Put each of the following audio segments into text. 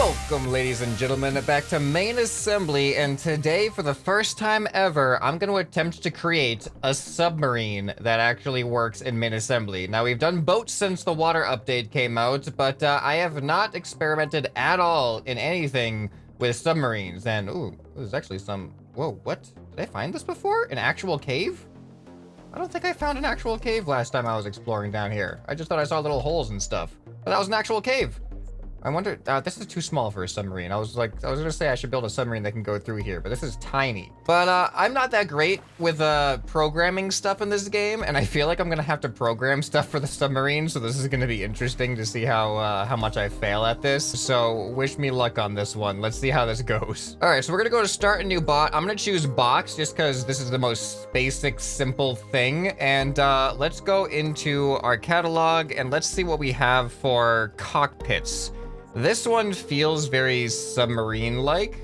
Welcome, ladies and gentlemen, back to main assembly, and today, for the first time ever, I'm going to attempt to create a submarine that actually works in main assembly. Now, we've done boats since the water update came out, but I have not experimented at all in anything with submarines, and ooh, there's actually some... Whoa, what? Did I find this before? An actual cave? I don't think I found an actual cave last time I was exploring down here. I just thought I saw little holes and stuff, but that was an actual cave. I wonder, this is too small for a submarine. I was gonna say I should build a submarine that can go through here, but this is tiny. But I'm not that great with programming stuff in this game, and I feel like I'm gonna have to program stuff for the submarine, so this is gonna be interesting to see how much I fail at this. So wish me luck on this one. Let's see how this goes. All right, so we're gonna go to start a new bot. I'm gonna choose box just because this is the most basic, simple thing. And let's go into our catalog and let's see what we have for cockpits. This one feels very submarine-like,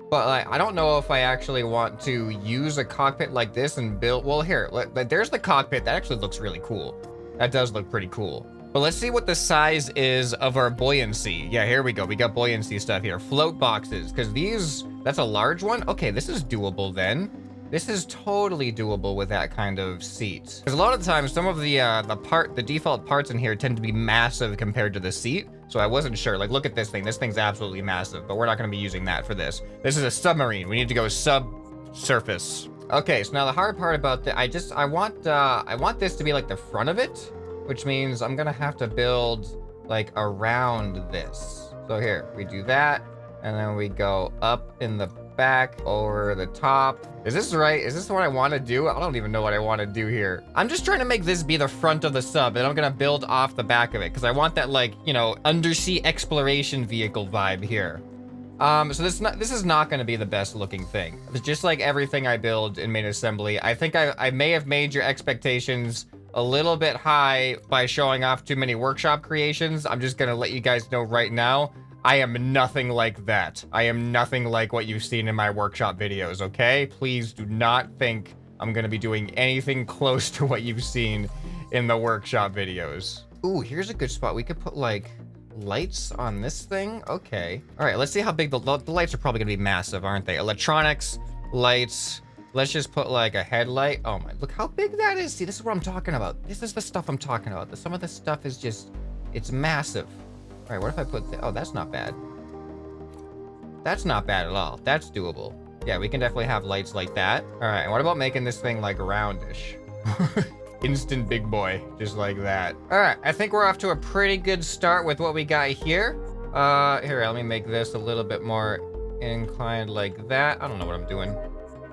but I don't know if I actually want to use a cockpit like this and build... Well, here, there's the cockpit. That actually looks really cool. That does look pretty cool. But let's see what the size is of our buoyancy. Yeah, here we go. We got buoyancy stuff here. Float boxes, because these... That's a large one? Okay, this is doable then. This is totally doable with that kind of seat. Because a lot of the times, some of the default parts in here tend to be massive compared to the seat. So I wasn't sure. Like, look at this thing. This thing's absolutely massive, but we're not going to be using that for this. This is a submarine. We need to go subsurface. Okay, so now the hard part about the, I want this to be like the front of it, which means I'm going to have to build like around this. So here, we do that, and then we go up in the back over the top. Is this right? Is this what I want to do? I don't even know what I want to do here. I'm just trying to make this be the front of the sub, and I'm gonna build off the back of it because I want that, like, you know, undersea exploration vehicle vibe here. So this is not going to be the best looking thing. It's just like everything I build in main assembly. I think I may have made your expectations a little bit high by showing off too many workshop creations. I'm just gonna let you guys know right now, I am nothing like that. I am nothing like what you've seen in my workshop videos, okay? Please do not think I'm gonna be doing anything close to what you've seen in the workshop videos. Ooh, here's a good spot. We could put, like, lights on this thing. Okay. All right, let's see how big the lights are probably gonna be massive, aren't they? Electronics, lights. Let's just put, like, a headlight. Oh my, look how big that is. See, this is what I'm talking about. This is the stuff I'm talking about. Some of this stuff is just, it's massive. All right, what if I put oh, that's not bad. That's not bad at all. That's doable. Yeah, we can definitely have lights like that. All right, and what about making this thing like roundish? Instant big boy, just like that. All right, I think we're off to a pretty good start with what we got here. Here, let me make this a little bit more inclined like that. I don't know what I'm doing.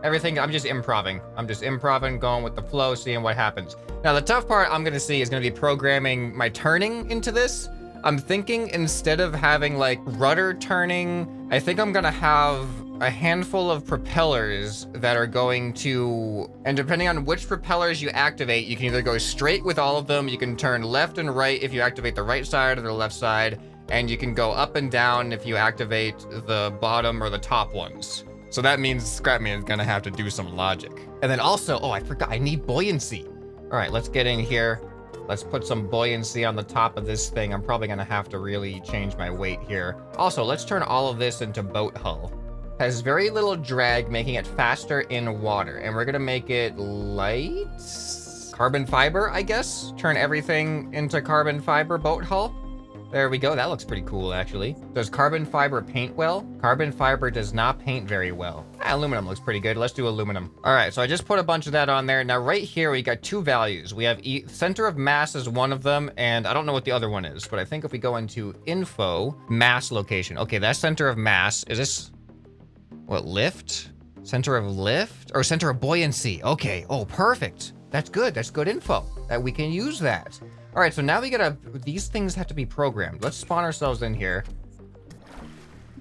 Everything, I'm just improving. I'm just improving, going with the flow, seeing what happens. Now, the tough part I'm gonna see is gonna be programming my turning into this. I'm thinking instead of having like rudder turning, I think I'm gonna have a handful of propellers that are going to, and depending on which propellers you activate, you can either go straight with all of them, you can turn left and right if you activate the right side or the left side, and you can go up and down if you activate the bottom or the top ones. So that means ScrapMan is gonna have to do some logic. And then also, oh, I forgot, I need buoyancy. All right, let's get in here. Let's put some buoyancy on the top of this thing. I'm probably gonna have to really change my weight here. Also, let's turn all of this into boat hull. Has very little drag, making it faster in water. And we're gonna make it light? Carbon fiber, I guess? Turn everything into carbon fiber boat hull. There we go, that looks pretty cool, actually. Does carbon fiber paint well? Carbon fiber does not paint very well. Aluminum looks pretty good, let's do aluminum. All right, so I just put a bunch of that on there. Now right here, we got two values. We have center of mass is one of them, and I don't know what the other one is, but I think if we go into info, mass location. Okay, that's center of mass. Is this, what, lift? Center of lift? Or center of buoyancy, okay. Oh, perfect. That's good info, that we can use that. All right, so now we gotta, these things have to be programmed. Let's spawn ourselves in here.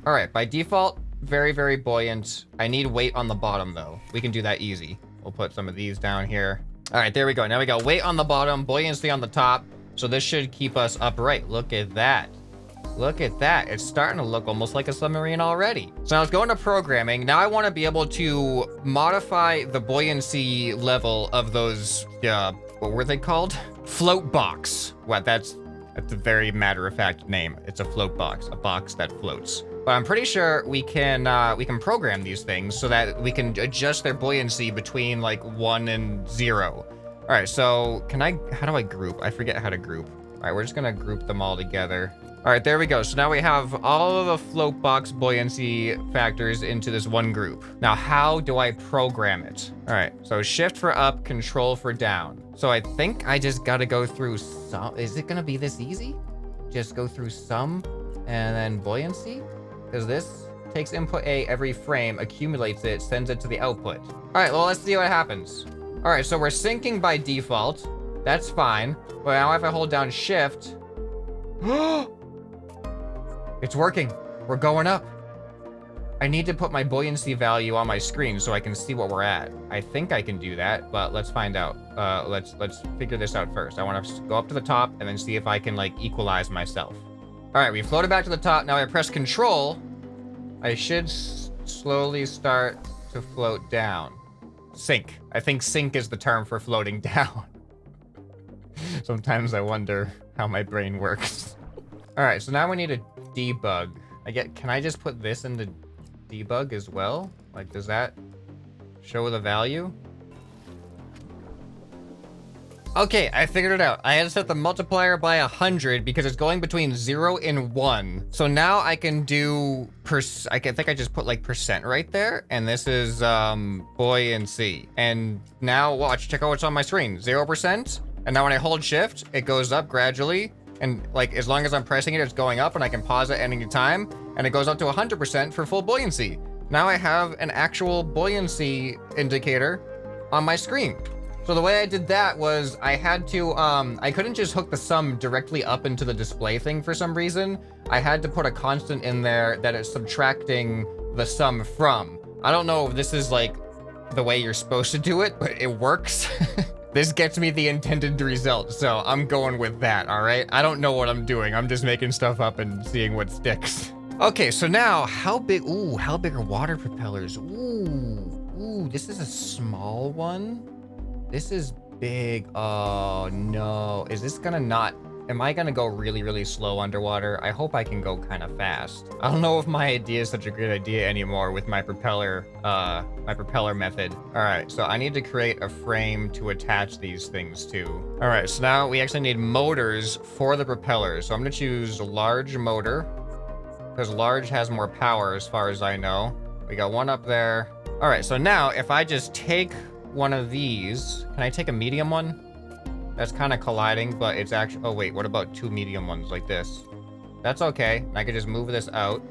All right, by default, very, very buoyant. I need weight on the bottom though. We can do that easy. We'll put some of these down here. All right, there we go. Now we got weight on the bottom, buoyancy on the top. So this should keep us upright. Look at that. Look at that. It's starting to look almost like a submarine already. So now let's go into programming. Now I want to be able to modify the buoyancy level of those, what were they called? Float box. What, that's a very matter-of-fact name. It's a float box, a box that floats. but I'm pretty sure we can program these things so that we can adjust their buoyancy between like 1 and 0. All right, so how do I group? I forget how to group. All right, we're just gonna group them all together. All right, there we go. So now we have all of the float box buoyancy factors into this one group. Now, how do I program it? All right, so shift for up, control for down. So I think I just gotta go through some, is it gonna be this easy? Just go through sum and then buoyancy? Because this takes input A every frame, accumulates it, sends it to the output. All right, well, let's see what happens. All right, so we're syncing by default. That's fine. But now if I hold down shift, it's working. We're going up. I need to put my buoyancy value on my screen so I can see what we're at. I think I can do that, but let's find out. Let's figure this out first. I want to go up to the top and then see if I can like equalize myself. All right, we floated back to the top. Now I press control. I should slowly start to float down. Sink. I think sink is the term for floating down. Sometimes I wonder how my brain works. All right, so now we need to debug. Can I just put this into debug as well? Like, does that show the value? Okay, I figured it out. I had to set the multiplier by 100 because it's going between 0 and 1. So now I can do I think I just put like percent right there. And this is buoyancy. And now watch, check out what's on my screen. 0%. And now when I hold shift, it goes up gradually. And like, as long as I'm pressing it, it's going up and I can pause it at any time. And it goes up to 100% for full buoyancy. Now I have an actual buoyancy indicator on my screen. So the way I did that was I had to, I couldn't just hook the sum directly up into the display thing for some reason. I had to put a constant in there that it's subtracting the sum from. I don't know if this is like the way you're supposed to do it, but it works. This gets me the intended result, so I'm going with that, all right? I don't know what I'm doing. I'm just making stuff up and seeing what sticks. Okay, so now how big are water propellers? Ooh, this is a small one. This is big. Oh no, is this gonna not, am I gonna go really, really slow underwater? I hope I can go kind of fast. I don't know if my idea is such a good idea anymore with my propeller method. All right, so I need to create a frame to attach these things to. All right, so now we actually need motors for the propellers. So I'm gonna choose large motor because large has more power as far as I know. We got one up there. All right, so now if I just take one of these, can I take a medium one? That's kind of colliding, but it's actually, oh wait, what about two medium ones like this? That's okay. I can just move this out.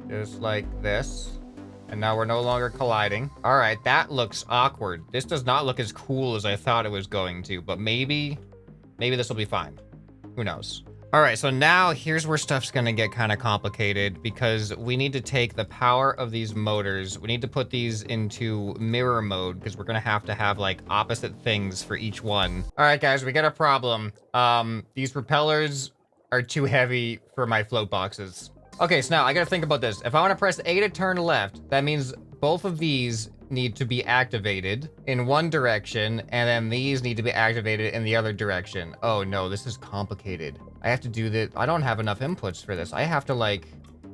Just like this. And now we're no longer colliding. All right, that looks awkward. This does not look as cool as I thought it was going to, but maybe this will be fine. Who knows? All right, so now here's where stuff's gonna get kind of complicated because we need to take the power of these motors. We need to put these into mirror mode because we're gonna have to have like opposite things for each one. All right, guys, we got a problem. These propellers are too heavy for my float boxes. Okay, so now I gotta think about this. If I wanna press A to turn left, that means both of these need to be activated in one direction, and then these need to be activated in the other direction. Oh no, this is complicated. I have to do this. I don't have enough inputs for this. I have to like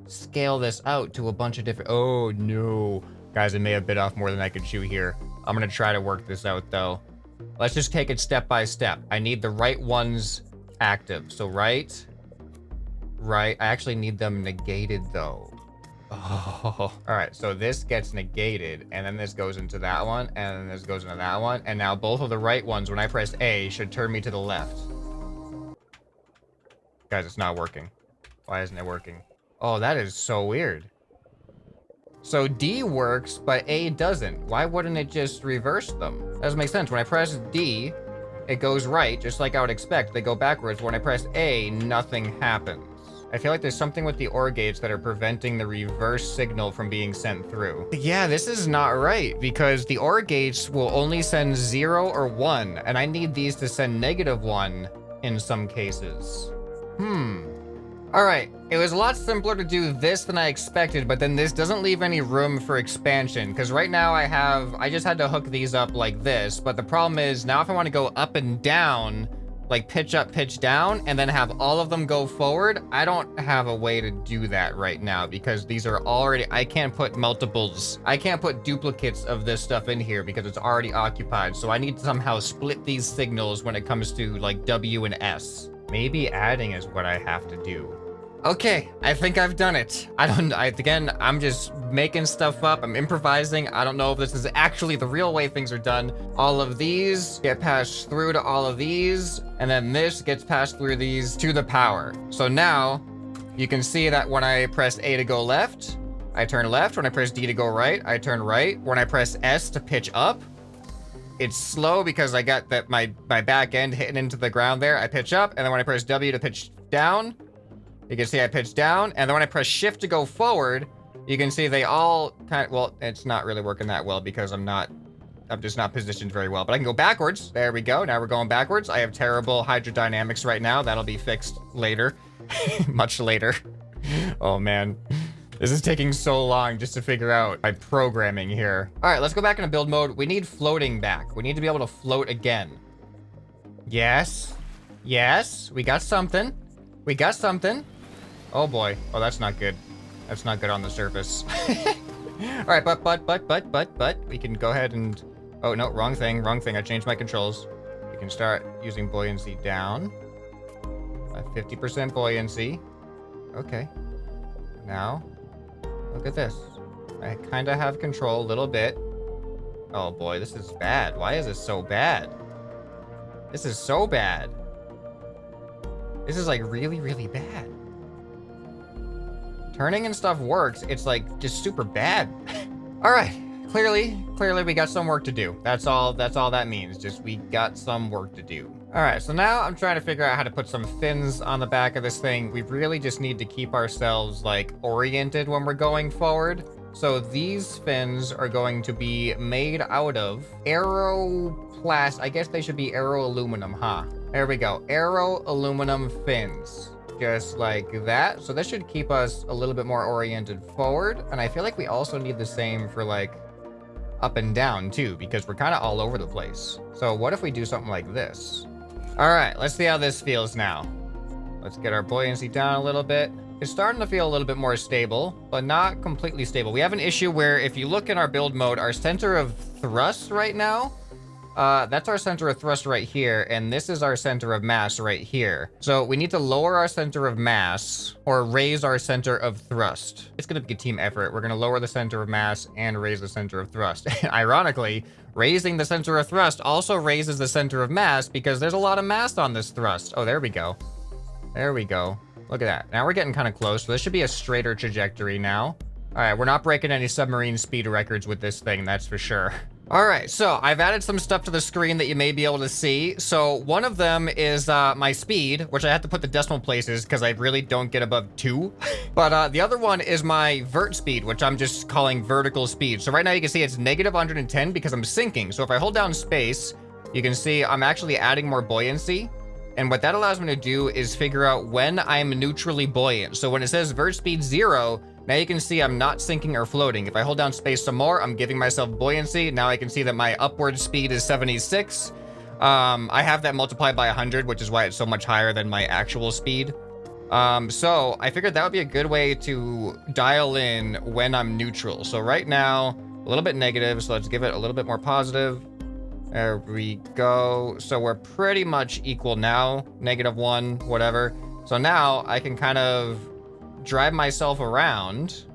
scale this out to a bunch of different, oh no. Guys, I may have bit off more than I could chew here. I'm gonna try to work this out though. Let's just take it step by step. I need the right ones active. So right. I actually need them negated though. Oh, all right, so this gets negated, and then this goes into that one, and then this goes into that one, and now both of the right ones, when I press A, should turn me to the left. Guys, it's not working. Why isn't it working? Oh, that is so weird. So D works, but A doesn't. Why wouldn't it just reverse them? That doesn't make sense. When I press D, it goes right, just like I would expect. They go backwards. When I press A, nothing happens. I feel like there's something with the OR gates that are preventing the reverse signal from being sent through. Yeah, this is not right because the OR gates will only send 0 or 1, and I need these to send -1 in some cases. All right, it was a lot simpler to do this than I expected, but then this doesn't leave any room for expansion because right now I just had to hook these up like this, but the problem is now if I want to go up and down, like pitch up, pitch down, and then have all of them go forward. I don't have a way to do that right now because these are already, I can't put multiples. I can't put duplicates of this stuff in here because it's already occupied. So I need to somehow split these signals when it comes to like W and S. Maybe adding is what I have to do. Okay, I think I've done it. Again, I'm just making stuff up. I'm improvising. I don't know if this is actually the real way things are done. All of these get passed through to all of these, and then this gets passed through these to the power. So now you can see that when I press A to go left, I turn left. When I press D to go right, I turn right. When I press S to pitch up, it's slow because I got that my back end hitting into the ground there. I pitch up, and then when I press W to pitch down, you can see I pitch down, and then when I press shift to go forward, you can see they all kind of, well, it's not really working that well because I'm just not positioned very well, but I can go backwards. There we go. Now we're going backwards. I have terrible hydrodynamics right now. That'll be fixed later, much later. Oh man, this is taking so long just to figure out my programming here. All right, let's go back into build mode. We need floating back. We need to be able to float again. Yes, yes, we got something. We got something. Oh boy. Oh, that's not good. That's not good on the surface. All right, but we can go ahead and, oh no, wrong thing. I changed my controls. We can start using buoyancy down. 50% buoyancy. Okay. Now, look at this. I kind of have control a little bit. Oh boy, this is bad. Why is this so bad? This is so bad. This is like really, really bad. Turning and stuff works. It's like just super bad. All right. Clearly we got some work to do. That's all that means. Just we got some work to do. All right. So now I'm trying to figure out how to put some fins on the back of this thing. We really just need to keep ourselves like oriented when we're going forward. So these fins are going to be made out of aeroplast. I guess they should be aero aluminum, huh? There we go. Aero aluminum fins. Just like that. So this should keep us a little bit more oriented forward. And I feel like we also need the same for like up and down too, because we're kind of all over the place. So what if we do something like this? All right, let's see how this feels now. Let's get our buoyancy down a little bit. It's starting to feel a little bit more stable, but not completely stable. We have an issue where if you look in our build mode, our center of thrust right now, that's our center of thrust right here, and this is our center of mass right here. So we need to lower our center of mass or raise our center of thrust. It's gonna be a team effort. We're gonna lower the center of mass and raise the center of thrust. Ironically, raising the center of thrust also raises the center of mass because there's a lot of mass on this thrust. Oh, there we go. There we go. Look at that. Now we're getting kind of close. So this should be a straighter trajectory now. All right, we're not breaking any submarine speed records with this thing, that's for sure. All right, so I've added some stuff to the screen that you may be able to see. So one of them is my speed, which I have to put the decimal places because I really don't get above 2. But the other one is my vert speed, which I'm just calling vertical speed. So right now you can see it's negative 110 because I'm sinking. So if I hold down space, you can see I'm actually adding more buoyancy. And what that allows me to do is figure out when I'm neutrally buoyant. So when it says vert speed 0, now you can see I'm not sinking or floating. If I hold down space some more, I'm giving myself buoyancy. Now I can see that my upward speed is 76. I have that multiplied by 100, which is why it's so much higher than my actual speed. So I figured that would be a good way to dial in when I'm neutral. So right now, a little bit negative. So let's give it a little bit more positive. There we go. So we're pretty much equal now. -1, whatever. So now I can kind of drive myself around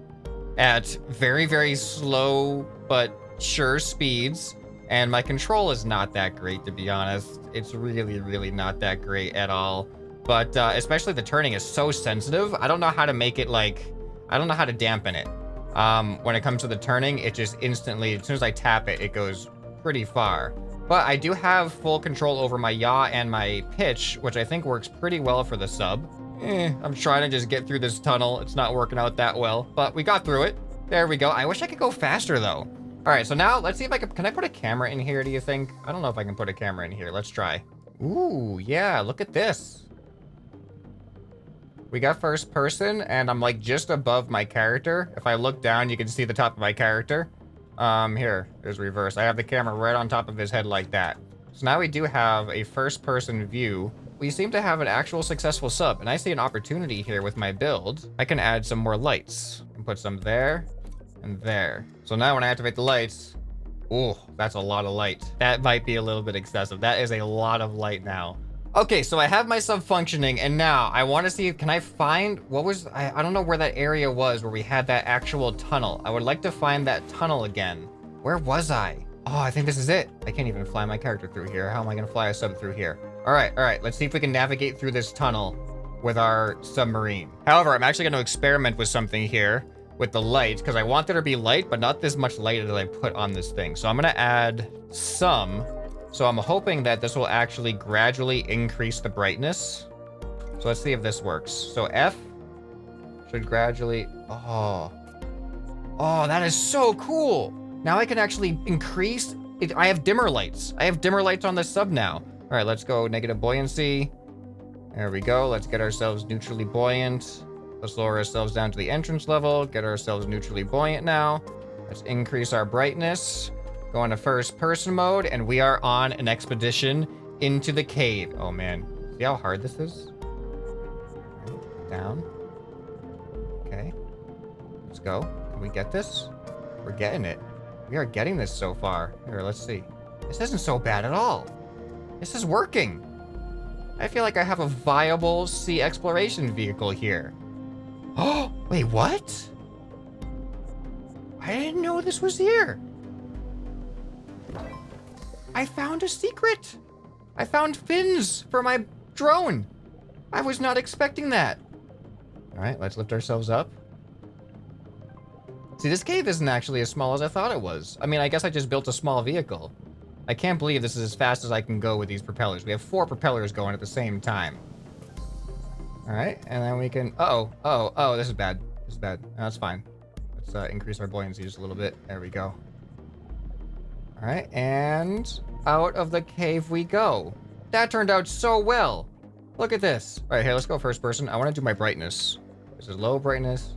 at very, very slow but sure speeds. And my control is not that great, to be honest. It's really, really not that great at all. But especially the turning is so sensitive. I don't know how to make it like, I don't know how to dampen it. When it comes to the turning, it just instantly, as soon as I tap it, it goes pretty far. But I do have full control over my yaw and my pitch, which I think works pretty well for the sub. I'm trying to just get through this tunnel. It's not working out that well, but we got through it. There we go. I wish I could go faster though. All right, so now let's see if I can I put a camera in here, do you think? I don't know if I can put a camera in here. Let's try. Ooh, yeah, look at this. We got first person and I'm like just above my character. If I look down, you can see the top of my character. Here, there's reverse. I have the camera right on top of his head like that. So now we do have a first person view we seem to have an actual successful sub, and I see an opportunity here with my build. I can add some more lights and put some there and there. So now when I activate the lights, oh, that's a lot of light. That might be a little bit excessive. That is a lot of light now. Okay, so I have my sub functioning, and now I want to see, can I find, what was, I don't know where that area was where we had that actual tunnel. I would like to find that tunnel again. Where was I? Oh, I think this is it. I can't even fly my character through here. How am I going to fly a sub through here? All right. Let's see if we can navigate through this tunnel with our submarine. However, I'm actually going to experiment with something here with the light, because I want there to be light, but not this much light as I put on this thing. So I'm going to add some. So I'm hoping that this will actually gradually increase the brightness. So let's see if this works. So F should gradually, oh, that is so cool. Now I can actually increase it. I have dimmer lights. I have dimmer lights on the sub now. All right, let's go negative buoyancy. There we go. Let's get ourselves neutrally buoyant. Let's lower ourselves down to the entrance level. Get ourselves neutrally buoyant now. Let's increase our brightness. Go into first person mode, and we are on an expedition into the cave. Oh man, see how hard this is? Right, down. Okay, let's go. Can we get this? We're getting it. We are getting this so far. Here, let's see. This isn't so bad at all. This is working. I feel like I have a viable sea exploration vehicle here. Oh, wait, what? I didn't know this was here. I found a secret. I found fins for my drone. I was not expecting that. All right, let's lift ourselves up. See, this cave isn't actually as small as I thought it was. I mean, I guess I just built a small vehicle. I can't believe this is as fast as I can go with these propellers. We have 4 propellers going at the same time. All right, and then we can, oh, this is bad. This is bad. No, that's fine. Let's increase our buoyancy just a little bit. There we go. All right, and out of the cave we go. That turned out so well. Look at this. All right, here, let's go first person. I want to do my brightness. This is low brightness,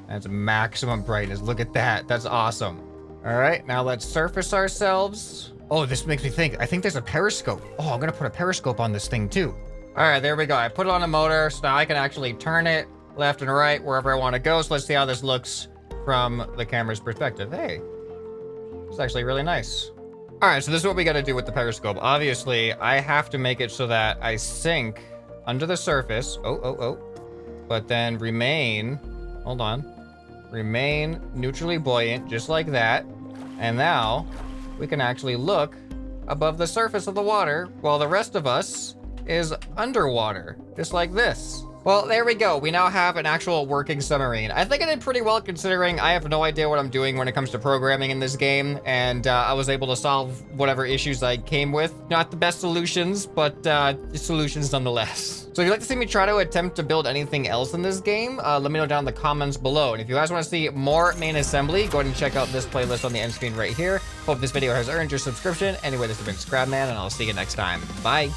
and it's maximum brightness. Look at that. That's awesome. All right, now let's surface ourselves. Oh, this makes me think. I think there's a periscope. Oh, I'm going to put a periscope on this thing, too. All right, there we go. I put it on a motor, so now I can actually turn it left and right wherever I want to go. So let's see how this looks from the camera's perspective. Hey, it's actually really nice. All right, so this is what we got to do with the periscope. Obviously, I have to make it so that I sink under the surface. But then remain, hold on, remain neutrally buoyant, just like that. And now we can actually look above the surface of the water while the rest of us is underwater, just like this. Well, there we go. We now have an actual working submarine. I think I did pretty well considering I have no idea what I'm doing when it comes to programming in this game, and I was able to solve whatever issues I came with. Not the best solutions, but solutions nonetheless. So if you'd like to see me try to attempt to build anything else in this game, let me know down in the comments below. And if you guys want to see more main assembly, go ahead and check out this playlist on the end screen right here. Hope this video has earned your subscription. Anyway, this has been ScrapMan, and I'll see you next time. Bye.